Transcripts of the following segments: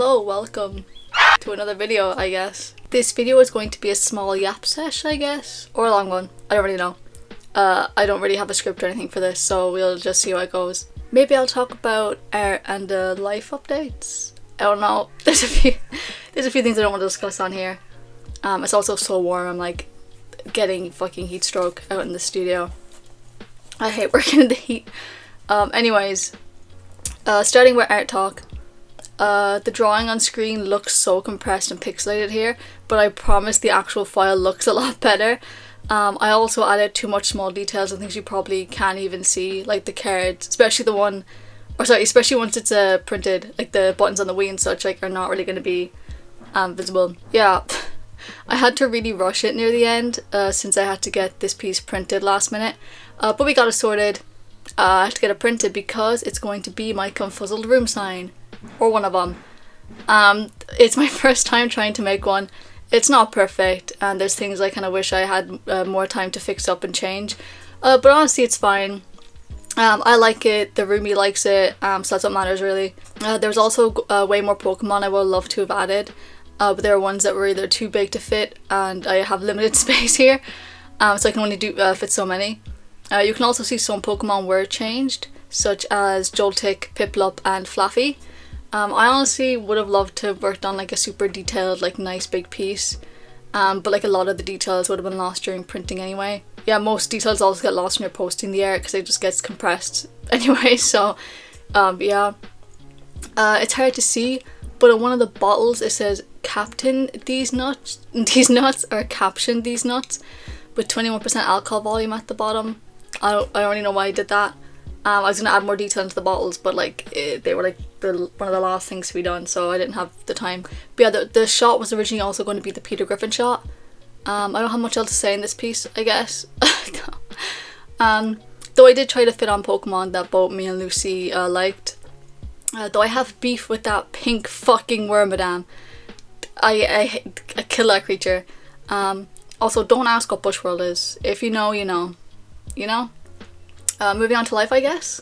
Hello, welcome to another video, I guess. This video is going to be a small yap sesh, I guess, or a long one. I don't really know. I don't really have a script or anything for this, so we'll just see how it goes. Maybe I'll talk about art and life updates. I don't know. There's a few things I don't want to discuss on here. It's also so warm. I'm like getting fucking heat stroke out in the studio. I hate working in the heat. Anyways, starting with art talk. The drawing on screen looks so compressed and pixelated here, but I promise the actual file looks a lot better. I also added too much small details and things you probably can't even see, like the cards, especially once it's printed, like the buttons on the Wii and such, like, are not really going to be visible. Yeah, I had to really rush it near the end since I had to get this piece printed last minute, but we got it sorted. I have to get it printed because it's going to be my Confuzzled room sign. Or one of them. It's my first time trying to make one. It's not perfect, and there's things I kind of wish I had more time to fix up and change. But honestly, it's fine. I like it, the roomie likes it, so that's what matters really. There's also way more Pokemon I would love to have added, but there are ones that were either too big to fit, and I have limited space here, so I can only fit so many. You can also see some Pokemon were changed, such as Joltik, Piplup, and Flaffy. I honestly would have loved to have worked on like a super detailed, like nice big piece, but like a lot of the details would have been lost during printing anyway. Yeah, most details also get lost when you're posting the art because it just gets compressed anyway, so yeah. It's hard to see, but on one of the bottles it says Captain these nuts, or Caption these nuts, with 21% alcohol volume at the bottom. I don't really know why I did that. I was gonna add more detail into the bottles, but like they were like one of the last things to be done, so I didn't have the time. But yeah, the shot was originally also going to be the Peter Griffin shot. I don't have much else to say in this piece, I guess. Though I did try to fit on Pokemon that both me and Lucy liked. Though I have beef with that pink fucking Wormadam. I kill that creature. Also, don't ask what Bushworld is. If you know, you know. You know? Moving on to life, I guess.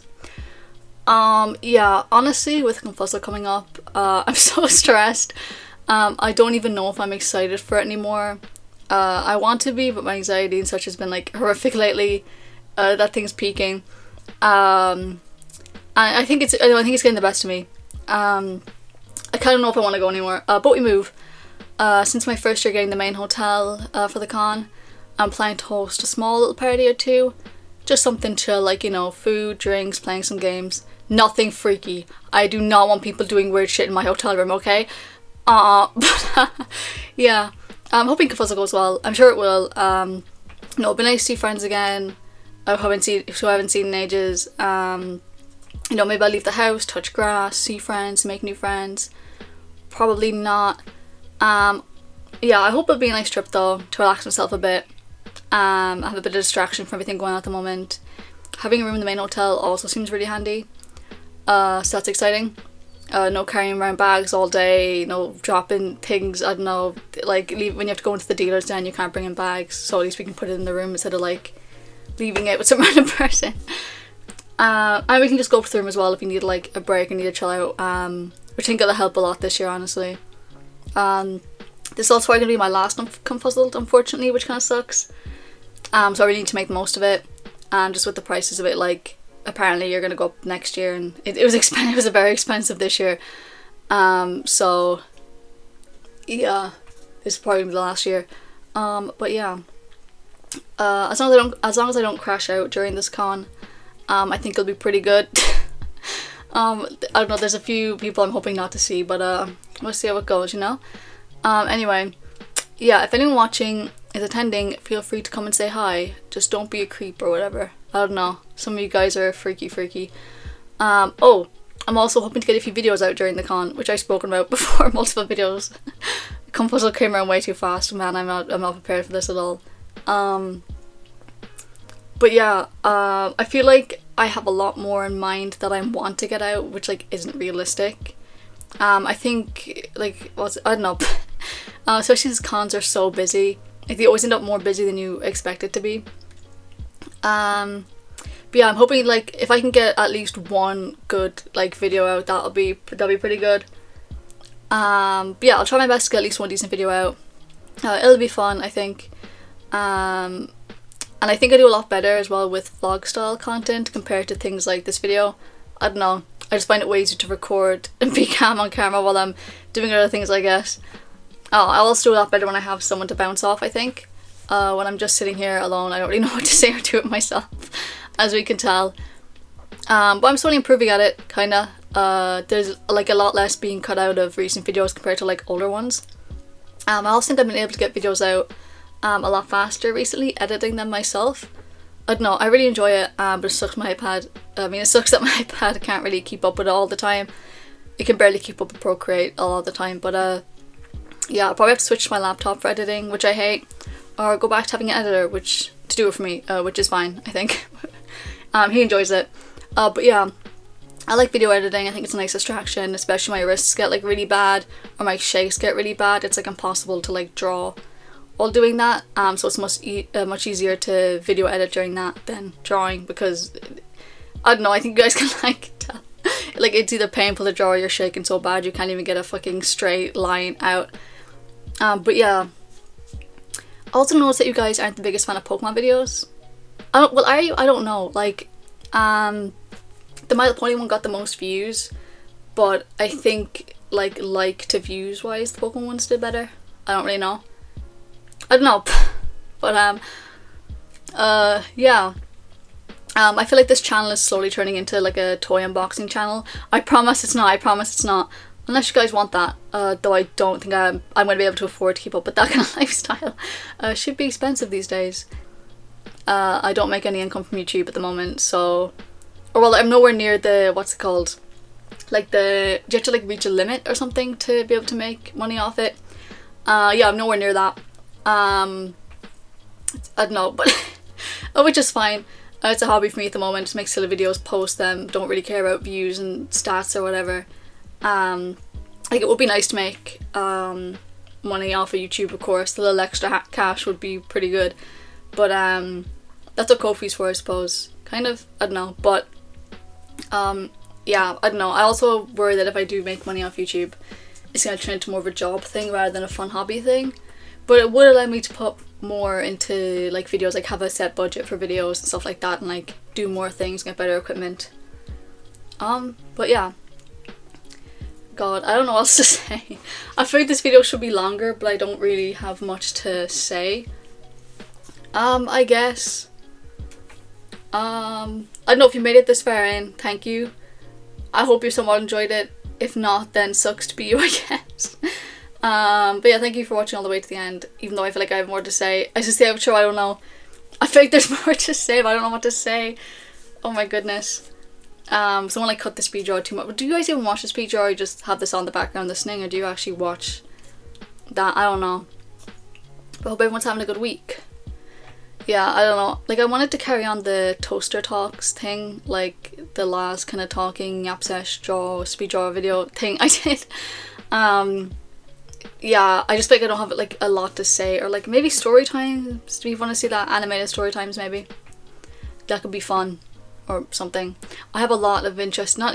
Yeah, honestly, with Confuzzled coming up, I'm so stressed. I don't even know if I'm excited for it anymore. I want to be, but my anxiety and such has been like horrific lately. That thing's peaking. And I think it's getting the best of me. I kind of know if I want to go anymore. But we move. Since my first year getting the main hotel for the con, I'm planning to host a small little party or two. Just something chill, like, you know, food, drinks, playing some games. Nothing freaky. I do not want people doing weird shit in my hotel room, okay? But yeah. I'm hoping Confuzzled goes well. I'm sure it will. No, it'll be nice to see friends again who I haven't seen in ages. You know, maybe I'll leave the house, touch grass, see friends, make new friends. Probably not. Yeah, I hope it'll be a nice trip though, to relax myself a bit. I have a bit of distraction from everything going on at the moment. Having a room in the main hotel also seems really handy, so that's exciting. No carrying around bags all day, no dropping things, I don't know, like when you have to go into the dealer's den you can't bring in bags, so at least we can put it in the room instead of like leaving it with some random person. And we can just go up to the room as well if you need like a break and need to chill out, which I think it'll help a lot this year, honestly. This is also probably going to be my last Confuzzled, unfortunately, which kind of sucks. So I really need to make the most of it, and just with the prices of it, like apparently you're gonna go up next year, and it was expensive. It was very expensive this year. So yeah, this is probably the last year. But yeah, as long as I don't crash out during this con, I think it'll be pretty good. I don't know. There's a few people I'm hoping not to see, but we'll see how it goes. You know. Anyway, yeah. If anyone watching is attending, feel free to come and say hi. Just don't be a creep or whatever. I don't know. Some of you guys are freaky. Oh, I'm also hoping to get a few videos out during the con, which I've spoken about before, multiple videos. Confuzzled came around way too fast, man. I'm not prepared for this at all. But yeah, I feel like I have a lot more in mind that I want to get out, which like isn't realistic. I think like I don't know. Especially since cons are so busy. Like they always end up more busy than you expect it to be. But yeah, I'm hoping like if I can get at least one good like video out, that'll be pretty good. But yeah, I'll try my best to get at least one decent video out. It'll be fun, I think. And I think I do a lot better as well with vlog style content compared to things like this video. I don't know, I just find it way easier to record and be calm on camera while I'm doing other things, I guess. I also do a lot better when I have someone to bounce off, I think. When I'm just sitting here alone, I don't really know what to say or do it myself, as we can tell. But I'm slowly improving at it, kinda. There's like a lot less being cut out of recent videos compared to like older ones. I also think I've been able to get videos out a lot faster recently, editing them myself. I don't know, I really enjoy it, but it sucks my iPad. It sucks that my iPad can't really keep up with it all the time. It can barely keep up with Procreate all the time, but yeah, I'll probably have to switch to my laptop for editing, which I hate, or go back to having an editor, which to do it for me, which is fine, I think. He enjoys it. But yeah, I like video editing. I think it's a nice distraction, especially my wrists get like really bad, or my shakes get really bad. It's like impossible to like draw while doing that, so it's much easier to video edit during that than drawing, because I don't know, I think you guys can like tell. Like, it's either painful to draw or you're shaking so bad you can't even get a fucking straight line out. But yeah, I also noticed that you guys aren't the biggest fan of Pokemon videos. Are you? I don't know. Like, the My Little Pony one got the most views, but I think like to views wise the Pokemon ones did better. I don't really know. I don't know. But yeah. I feel like this channel is slowly turning into like a toy unboxing channel. I promise it's not. I promise it's not. Unless you guys want that. Though I don't think I'm going to be able to afford to keep up with that kind of lifestyle. Should be expensive these days. I don't make any income from YouTube at the moment, so... Or well, I'm nowhere near the... What's it called? Like the... Do you have to like reach a limit or something to be able to make money off it? Yeah, I'm nowhere near that. I don't know, but... which is fine. It's a hobby for me at the moment. Just make silly videos, post them. Don't really care about views and stats or whatever. Like, it would be nice to make money off of YouTube, of course. A little extra cash would be pretty good. But that's what Ko-fi's for, I suppose. Kind of. I don't know. But yeah, I don't know. I also worry that if I do make money off YouTube, it's going to turn into more of a job thing rather than a fun hobby thing. But it would allow me to put more into like videos, like have a set budget for videos and stuff like that, and like do more things, get better equipment. But yeah. God, I don't know what else to say. I figured this video should be longer, but I don't really have much to say. I guess. I don't know if you made it this far in. Thank you. I hope you somewhat enjoyed it. If not, then sucks to be you, I guess. But yeah, thank you for watching all the way to the end, even though I feel like I have more to say. I just the outro, I don't know. I feel like there's more to say, but I don't know what to say. Oh my goodness. Someone like cut the speed draw too much. Do you guys even watch the speed draw, or you just have this on the background listening, or do you actually watch that? I don't know. But I hope everyone's having a good week. Yeah, I don't know. Like, I wanted to carry on the toaster talks thing, like the last kind of talking yap sesh draw speed draw video thing I did. Yeah, I just feel like I don't have like a lot to say, or like maybe story times. Do you want to see that? Animated story times, maybe that could be fun or something. I have a lot of not that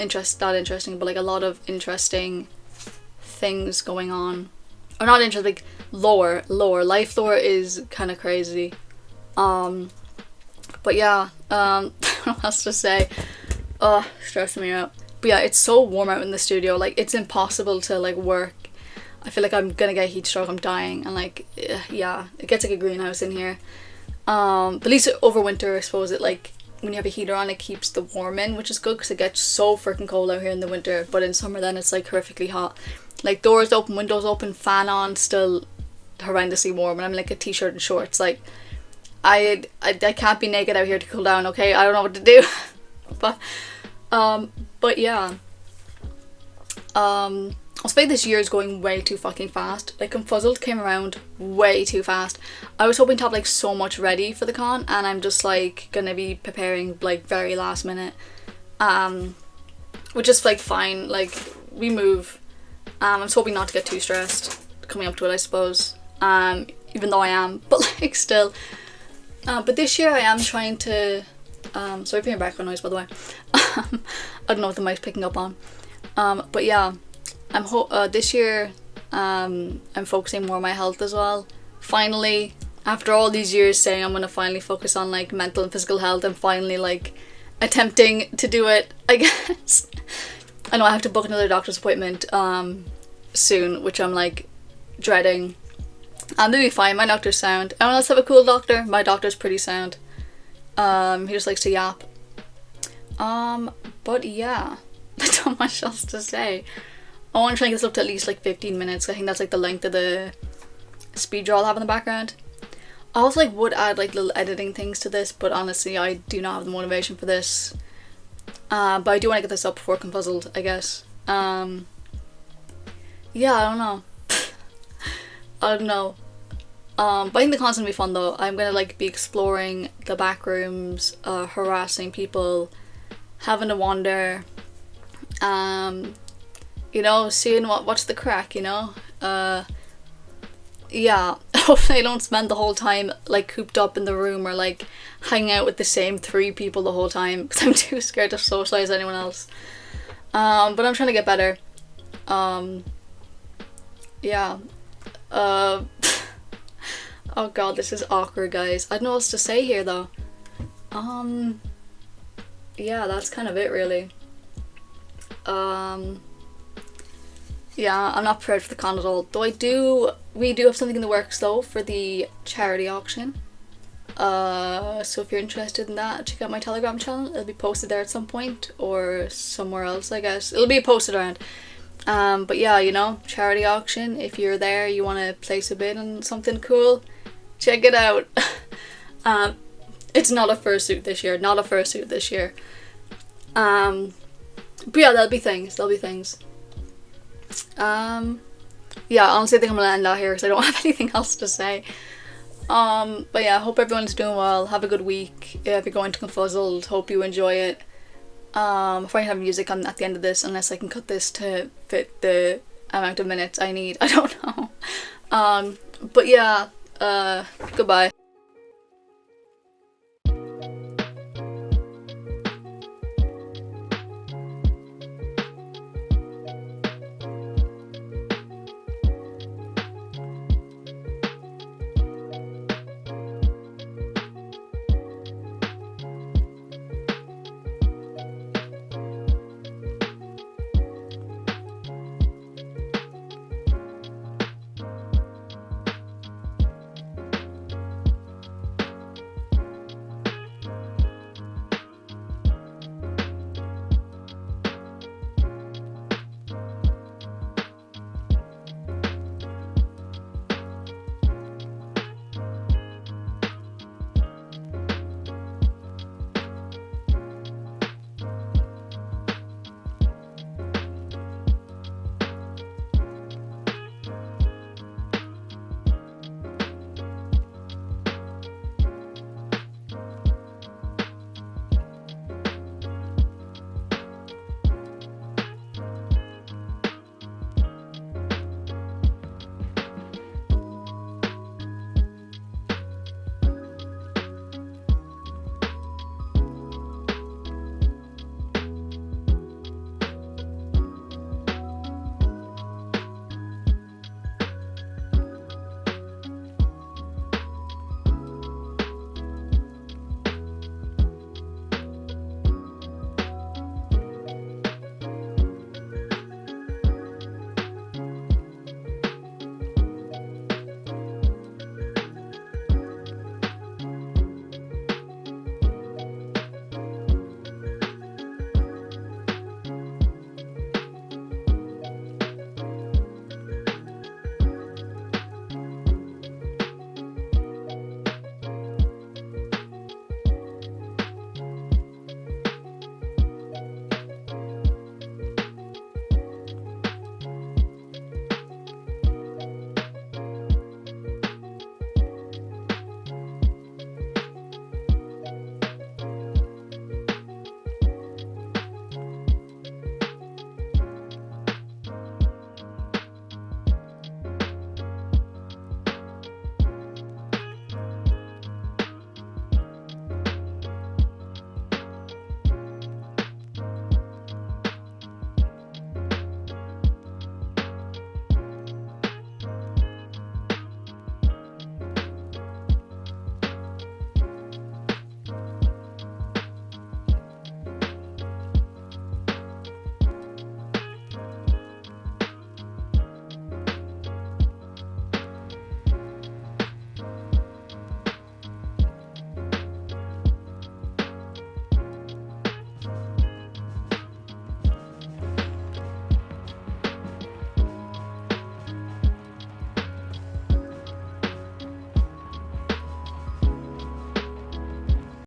interesting, but like a lot of interesting things going on, or not interesting, like lore. Life lore is kind of crazy. But yeah, I don't know what else to say. Oh, stressing me out. But yeah, it's so warm out in the studio, like it's impossible to like work. I feel like I'm gonna get a heat stroke, I'm dying, and like, yeah, it gets like a greenhouse in here. But at least over winter, I suppose, it like, when you have a heater on, it keeps the warm in, which is good, because it gets so freaking cold out here in the winter. But in summer then it's like horrifically hot. Like, doors open, windows open, fan on, still horrendously warm, and I'm like a t-shirt and shorts. Like, I can't be naked out here to cool down, okay? I don't know what to do. But yeah. I feel like this year is going way too fucking fast. Like, Confuzzled came around way too fast. I was hoping to have like so much ready for the con, and I'm just like gonna be preparing like very last minute. Which is like fine. Like, we move. I'm just hoping not to get too stressed coming up to it, I suppose. Even though I am, but like still. But this year I am trying to. Sorry for your background noise, by the way. I don't know what the mic's picking up on. But yeah. this year I'm focusing more on my health as well. Finally, after all these years saying I'm gonna finally focus on like mental and physical health, I'm finally like attempting to do it, I guess. I know I have to book another doctor's appointment soon, which I'm like dreading. They'll be fine. My doctor's sound. Anyone else have a cool doctor? My doctor's pretty sound. He just likes to yap. But yeah, there's not much else to say. I want to try and get this up to at least like 15 minutes. I think that's like the length of the speed draw I'll have in the background. I also like would add like little editing things to this, but honestly I do not have the motivation for this. But I do want to get this up before Confuzzled, I guess. Yeah, I don't know. I don't know. But I think the content will be fun though. I'm gonna like be exploring the back rooms, harassing people, having to wander, you know, seeing what's the crack, you know. Yeah, hopefully I don't spend the whole time like cooped up in the room or like hanging out with the same 3 people the whole time because I'm too scared to socialize with anyone else. But I'm trying to get better. Yeah. Oh god, this is awkward, guys. I don't know what else to say here though. Yeah, that's kind of it really. Yeah, I'm not prepared for the con at all. Though we do have something in the works though for the charity auction. So if you're interested in that, check out my Telegram channel. It'll be posted there at some point or somewhere else, I guess. It'll be posted around. But yeah, you know, charity auction. If you're there, you want to place a bid on something cool, check it out. It's not a fursuit this year. Not a fursuit this year. But yeah, there'll be things. Yeah, honestly I think I'm gonna end that here because I don't have anything else to say. But yeah, hope everyone's doing well. Have a good week. If you're going to Confuzzled, hope you enjoy it. I'll probably have music on at the end of this unless I can cut this to fit the amount of minutes I need. I don't know. But yeah, goodbye.